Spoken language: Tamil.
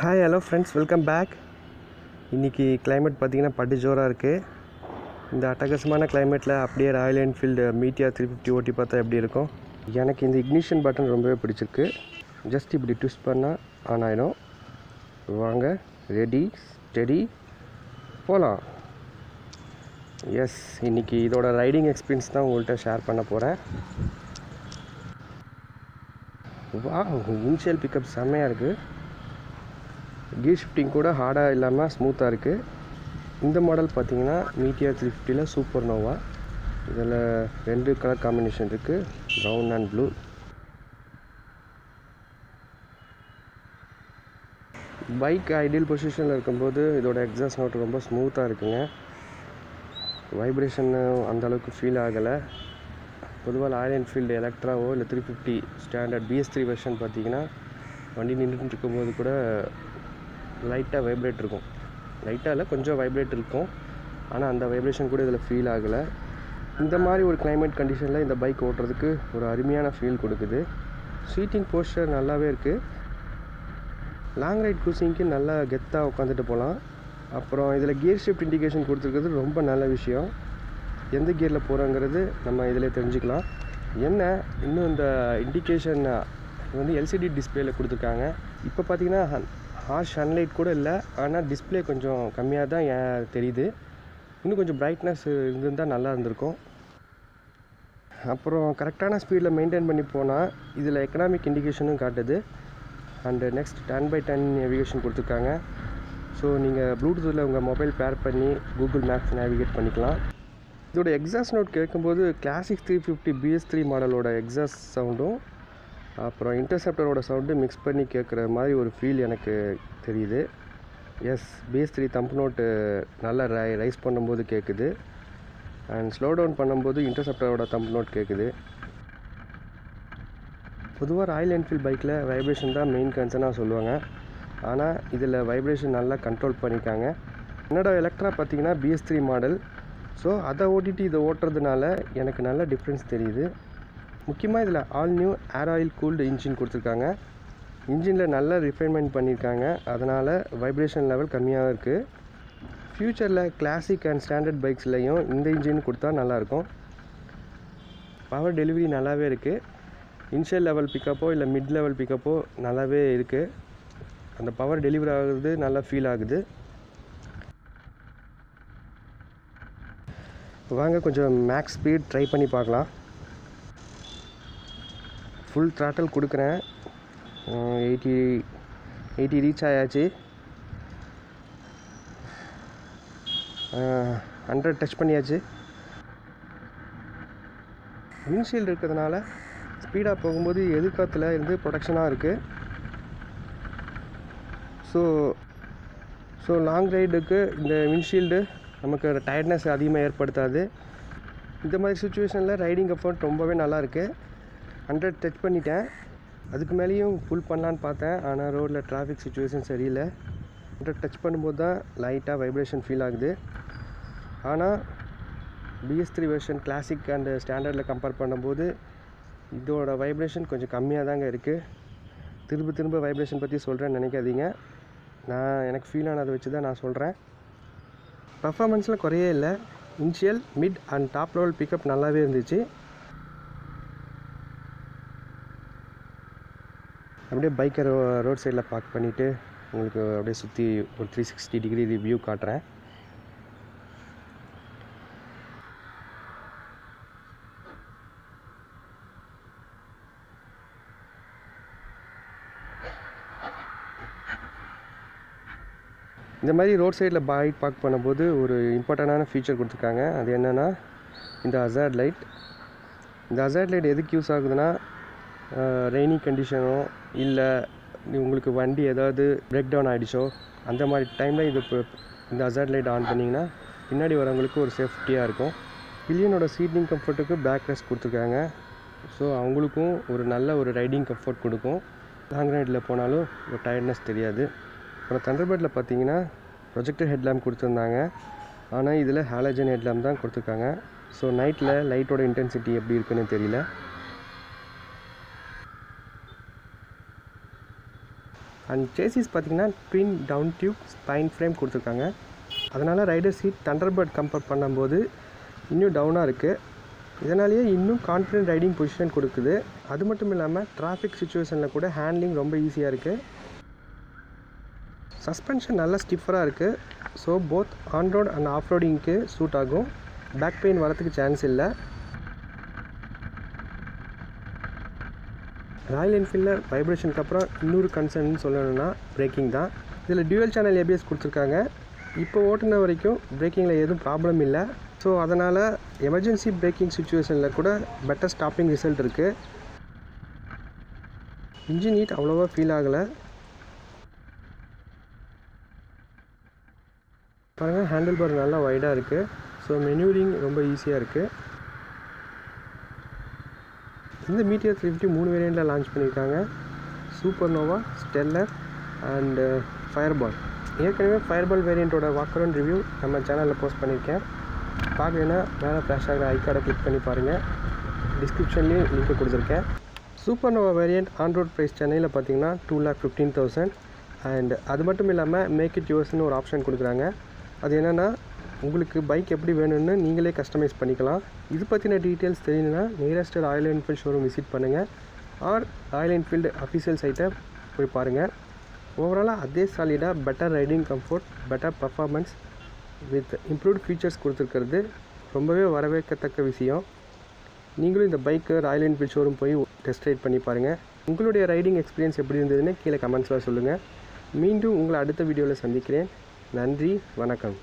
Hi hello friends, welcome back. இன்றைக்கி கிளைமேட் பார்த்திங்கன்னா பட்டு ஜோராக இருக்குது. இந்த அட்டகாசமான கிளைமேட்டில் அப்படியே ராயல் என்ஃபீல்டு மீட்டியா 350 ஓட்டி பார்த்தா எப்படி இருக்கும்? எனக்கு இந்த இக்னிஷன் பட்டன் ரொம்பவே பிடிச்சிருக்கு. ஜஸ்ட் இப்படி ட்விஸ்ட் பண்ணால் ஆன் ஆகிடும். வாங்க, ரெடி ஸ்டெடி போகலாம். எஸ், இன்றைக்கி இதோட ரைடிங் எக்ஸ்பீரியன்ஸ் தான் உங்கள்கிட்ட ஷேர் பண்ண போகிறேன். வா, இனிஷியல் பிக்கப் செம்மையாக இருக்குது. கியர் ஷிஃப்டிங் கூட ஹார்டாக இல்லாமல் ஸ்மூத்தாக இருக்குது. இந்த மாடல் பார்த்திங்கன்னா மீட்டியா 350 சூப்பர் நோவா. இதில் 2 கலர் காம்பினேஷன் இருக்குது, brown and blue. Bike ideal பொசிஷனில் இருக்கும்போது இதோட எக்ஸாஸ்ட் நோட் ரொம்ப ஸ்மூத்தாக இருக்குங்க. வைப்ரேஷன் அந்தளவுக்கு ஃபீல் ஆகலை. பொதுவாக ராயல் என்ஃபீல்டு எலக்ட்ராவோ இல்லை 350 ஸ்டாண்டர்ட் BS3 வெர்ஷன் பார்த்திங்கன்னா வண்டி நின்றுட்டு இருக்கும்போது கூட லைட்டாக வைப்ரேட் இருக்கும். லைட்டாக இல்லை, கொஞ்சம் வைப்ரேட் இருக்கும். ஆனால் அந்த வைப்ரேஷன் கூட இதில் ஃபீல் ஆகலை. இந்த மாதிரி ஒரு கிளைமேட் கண்டிஷனில் இந்த பைக் ஓட்டுறதுக்கு ஒரு அருமையான ஃபீல் கொடுக்குது. சீட்டிங் போஸ்டர் நல்லாவே இருக்குது. லாங் ரைட் க்ரூசிங்க்கு நல்லா கெத்தாக உட்காந்துட்டு போகலாம். அப்புறம் இதில் கியர் ஷிஃப்ட் இண்டிகேஷன் கொடுத்துருக்கிறது ரொம்ப நல்ல விஷயம். எந்த கியரில் போகிறோங்கிறது நம்ம இதில் தெரிஞ்சுக்கலாம். என்ன இன்னும் இந்த இண்டிகேஷன் வந்து LCD டிஸ்பிளேயில் கொடுத்துருக்காங்க. இப்போ பார்த்திங்கன்னா ஹார்ஷ் சன்லைட் கூட இல்லை, ஆனால் டிஸ்பிளே கொஞ்சம் கம்மியாக தான் தெரியுது. இன்னும் கொஞ்சம் பிரைட்னஸ் இருந்திருந்தால் நல்லா இருந்திருக்கும். அப்புறம் கரெக்டான ஸ்பீடில் மெயின்டைன் பண்ணி போனால் இதில் எக்கனாமிக் இண்டிகேஷனும் காட்டுது. அண்டு நெக்ஸ்ட் 10x10 நேவிகேஷன் கொடுத்துருக்காங்க. ஸோ நீங்கள் ப்ளூடூத்தில் உங்கள் மொபைல் பேர் பண்ணி கூகுள் மேப்ஸ் நேவிகேட் பண்ணிக்கலாம். இதோட எக்ஸாஸ்ட் நோட் கேட்கும்போது கிளாசிக் 350 BS3 மாடலோட எக்ஸாஸ்ட் சவுண்டும் அப்புறம் இன்டர்செப்டரோட சவுண்டு மிக்ஸ் பண்ணி கேட்குற மாதிரி ஒரு ஃபீல் எனக்கு தெரியுது. எஸ், BS3 தம்ப் நோட்டு நல்லா ரைஸ் பண்ணும்போது கேட்குது. அண்ட் ஸ்லோ டவுன் பண்ணும்போது இன்டர்செப்டரோட தம்ப் நோட் கேட்குது. பொதுவாக ராயல் என்ஃபீல்டு பைக்கில் வைப்ரேஷன் தான் மெயின் கன்சர்னாக சொல்லுவாங்க. ஆனால் இதில் வைப்ரேஷன் நல்லா கண்ட்ரோல் பண்ணியிருக்காங்க. என்னோடய எலக்ட்ரா பார்த்திங்கன்னா BS3 மாடல். ஸோ அதை ஓட்டிட்டு இதை ஓட்டுறதுனால எனக்கு நல்ல டிஃப்ரென்ஸ் தெரியுது. முக்கியமாக இதில் ஆல் நியூ ஏர் ஆயில் கூல்டு இன்ஜின் கொடுத்துருக்காங்க. இன்ஜினில் நல்லா ரிஃபைன்மெண்ட் பண்ணியிருக்காங்க. அதனால் வைப்ரேஷன் லெவல் கம்மியாக இருக்குது. ஃப்யூச்சரில் கிளாசிக் அண்ட் ஸ்டாண்டர்ட் பைக்ஸ்லையும் இந்த இன்ஜின் கொடுத்தா நல்லாயிருக்கும். பவர் டெலிவரி நல்லாவே இருக்குது. இனிஷியல் லெவல் பிக்கப்போ இல்லை மிட் லெவல் பிக்கப்போ நல்லாவே இருக்குது. அந்த பவர் டெலிவரி ஆகுறது நல்லா ஃபீல் ஆகுது. வாங்க கொஞ்சம் மேக்ஸ் ஸ்பீட் ட்ரை பண்ணி பார்க்கலாம். ஃபுல் த்ராட்டில் கொடுக்குறேன். 80 ரீச் ஆயாச்சு. 100 டச் பண்ணியாச்சு. விண்ட்ஷீல்டு இருக்கிறதுனால ஸ்பீடாக போகும்போது எதிர்காத்தில் இருந்து ப்ரொடெக்ஷனாக இருக்குது. ஸோ லாங் ரைடுக்கு இந்த விண்ட்ஷீல்டு நமக்கு டயர்ட்னஸ் அதிகமாக ஏற்படுத்தாது. இந்த மாதிரி சுச்சுவேஷனில் ரைடிங் எஃபர்ட் ரொம்பவே நல்லா இருக்குது. 100 டச் பண்ணிட்டேன். அதுக்கு மேலேயும் ஃபுல் பண்ணலான்னு பார்த்தேன், ஆனால் ரோட்டில் டிராஃபிக் சுச்சுவேஷன் சரியில்லை. 100 டச் பண்ணும்போது தான் லைட்டாக வைப்ரேஷன் ஃபீல் ஆகுது. ஆனால் BS3 வெர்ஷன் கிளாசிக் அண்டு ஸ்டாண்டர்டில் கம்பேர் பண்ணும்போது இதோட வைப்ரேஷன் கொஞ்சம் கம்மியாக தாங்க இருக்குது. திரும்ப வைப்ரேஷன் பற்றி சொல்கிறேன்னு நினைக்காதீங்க. எனக்கு ஃபீல் ஆனதை வச்சு தான் நான் சொல்கிறேன். பர்ஃபார்மன்ஸில் குறையே இல்லை. Initial, mid and top level pickup நல்லாவே இருந்துச்சு. அப்படியே பைக்கை ரோட் சைடில் பார்க் பண்ணிவிட்டு உங்களுக்கு அப்படியே சுற்றி ஒரு 360 டிகிரி ரிவ்யூ காட்டுறேன். இந்த மாதிரி ரோட் சைடில் பைக் பார்க் பண்ணும்போது ஒரு இம்பார்ட்டண்டான ஃபீச்சர் கொடுத்துருக்காங்க. அது என்னென்னா இந்த ஹசார்ட் லைட். இந்த ஹசார்ட் லைட் எதுக்கு யூஸ் ஆகுதுன்னா, ரெய்னி கண்டிஷனோ இல்லை உங்களுக்கு வண்டி ஏதாவது பிரேக் டவுன் ஆகிடுச்சோ அந்த மாதிரி டைமில் இந்த ஹசார்ட் லைட் ஆன் பண்ணிங்கன்னா பின்னாடி வரவங்களுக்கு ஒரு சேஃப்டியாக இருக்கும். பில்லியனோட சீட்டிங் கம்ஃபர்ட்டுக்கு பேக் ரெஸ்ட் கொடுத்துருக்காங்க. ஸோ அவங்களுக்கும் ஒரு நல்ல ஒரு ரைடிங் கம்ஃபர்ட் கொடுக்கும். லாங் ரைடில் போனாலும் ஒரு டயர்ட்னஸ் தெரியாது. அப்புறம் தண்டர்பர்டில் பார்த்தீங்கன்னா ப்ரொஜெக்டர் ஹெட்லாம்ப் கொடுத்துருந்தாங்க. ஆனால் இதில் ஹாலஜன் ஹெட்லாம்ப் தான் கொடுத்துருக்காங்க. ஸோ நைட்டில் லைட்டோட இன்டென்சிட்டி எப்படி இருக்குன்னு தெரியல. அண்ட் சேசிஸ் பார்த்திங்கன்னா twin down tube spine frame கொடுத்துருக்காங்க. அதனால் ரைடர் சீட் தண்டர்பர்ட் கம்பேர் பண்ணும்போது இன்னும் டவுனாக இருக்குது. இதனாலேயே இன்னும் கான்ஃபிடென்ட் ரைடிங் பொசிஷன் கொடுக்குது. அது மட்டும் இல்லாமல் டிராஃபிக் சுச்சுவேஷனில் கூட ஹேண்ட்லிங் ரொம்ப ஈஸியாக இருக்குது. சஸ்பென்ஷன் நல்லா ஸ்டிஃபராக இருக்குது. So both on road and off ரோடிங்க்கு சூட் ஆகும். பேக் பெயின் வரத்துக்கு சான்ஸ் இல்லை. ராயல் என்ஃபீல்டில் வைப்ரேஷனுக்கு அப்புறம் இன்னொரு கன்சர்ன் சொல்லணும்னா பிரேக்கிங் தான். இதில் டியூவல் சேனல் ஏபிஎஸ் கொடுத்துருக்காங்க. இப்போ ஓட்டுன வரைக்கும் பிரேக்கிங்கில் எதுவும் ப்ராப்ளம் இல்லை. ஸோ அதனால் எமர்ஜென்சி பிரேக்கிங் சுச்சுவேஷனில் கூட பெட்டர் ஸ்டாப்பிங் ரிசல்ட் இருக்குது. இன்ஜின் ஹீட் அவ்வளோவா ஃபீல் ஆகலை. பாருங்கள், ஹேண்டில் பார் நல்லா வைடாக இருக்குது. ஸோ மெனூரிங் ரொம்ப ஈஸியாக இருக்குது. இந்த மீட்டியர் 350 3 வேரியண்ட்டில் லான்ச் பண்ணியிருக்காங்க. Supernova, Stellar and Fireball. ஏற்கனவே ஃபயர்பால் வேரியண்ட்டோட வாக் அரவுண்ட் ரிவ்யூ நம்ம சேனலில் போஸ்ட் பண்ணியிருக்கேன். பார்க்கலைன்னா மேலே ஃப்ளாஷ் ஆகிற ஐகார்டை கிளிக் பண்ணி பாருங்கள். டிஸ்கிரிப்ஷன்லேயும் லிங்க் கொடுத்துருக்கேன். Supernova variant on road price சென்னையில் பார்த்தீங்கன்னா 2,15,000. அண்ட் அது மட்டும் இல்லாமல் மேக் இட் யுவர்ஸ்னு ஒரு ஆப்ஷன் கொடுக்குறாங்க. அது என்னென்னா, உங்களுக்கு பைக் எப்படி வேணும்னு நீங்களே கஸ்டமைஸ் பண்ணிக்கலாம். இது பற்றின டீட்டெயில்ஸ் தெரியணுன்னா nearest Royal Enfield showroom visit பண்ணுங்கள். ஆர் ராயல் என்ஃபீல்டு அஃபிஷியல் சைட்டை போய் பாருங்கள். ஓவராலாக அதே சாலிடாக better riding comfort, better performance with improved features கொடுத்துருக்கிறது ரொம்பவே வரவேற்கத்தக்க விஷயம். நீங்களும் இந்த பைக்கை ராயல் என்ஃபீல்டு ஷோரூம் போய் டெஸ்ட் ரைட் பண்ணி பாருங்கள். உங்களுடைய ரைடிங் எக்ஸ்பீரியன்ஸ் எப்படி இருந்ததுன்னு கீழே கமெண்ட்ஸில் சொல்லுங்கள். மீண்டும் உங்களை அடுத்த வீடியோவில் சந்திக்கிறேன். நன்றி, வணக்கம்.